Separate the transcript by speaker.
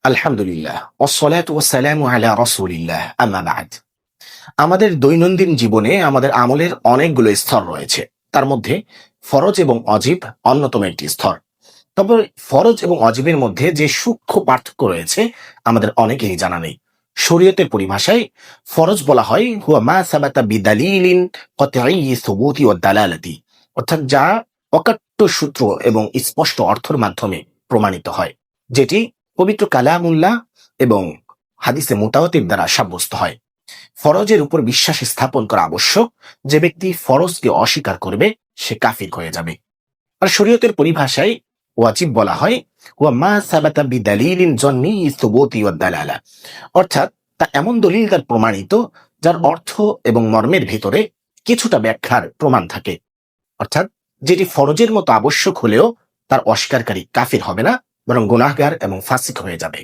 Speaker 1: আলহামদুলিল্লাহ ওয়াসসালাতু ওয়াসসালামু আলা রাসূলিল্লাহ আম্মা বা'দ। আমাদের দৈনন্দিন জীবনে আমাদের আমলের অনেকগুলো স্তর রয়েছে। তার মধ্যে ফরজ এবং অজিব অন্যতম একটি স্তর। তবে ফরজ এবং অজিবের মধ্যে যে সূক্ষ্ম পার্থক্য রয়েছে আমাদের অনেকেরই জানা নেই। শরীয়তের পরিভাষায় ফরজ বলা হয় হুয়া মা সাবাতা বিদালিলিন কতঈ সুবুতি ওয়াদ দালালাতি, অর্থাৎ যা অকাট্য সূত্র এবং স্পষ্ট অর্থের মাধ্যমে প্রমাণিত হয়, যেটি পবিত্র কালামুল্লাহ এবং হাদিসে মুতাওয়াতির দ্বারা সাব্যস্ত হয়। ফরজের উপর বিশ্বাস স্থাপন করা আবশ্যক। যে ব্যক্তি ফরজকে অস্বীকার করবে সে কাফির হয়ে যাবে। আর শরীয়তের পরিভাষায় ওয়াজিব বলা হয় ওয়া মা সাবাতা বিদালিলিন জন্নি সুবুতি ওয়াদ দালালা, অর্থাৎ তা এমন দলিল দ্বারা প্রমাণিত যার অর্থ এবং মর্মের ভেতরে কিছুটা ব্যাখ্যার প্রমাণ থাকে, অর্থাৎ যেটি ফরজের মতো আবশ্যক হলেও তার অস্বীকারী কাফির হবে না, বরং গুনাহগার এবং ফাসিক হয়ে যাবে।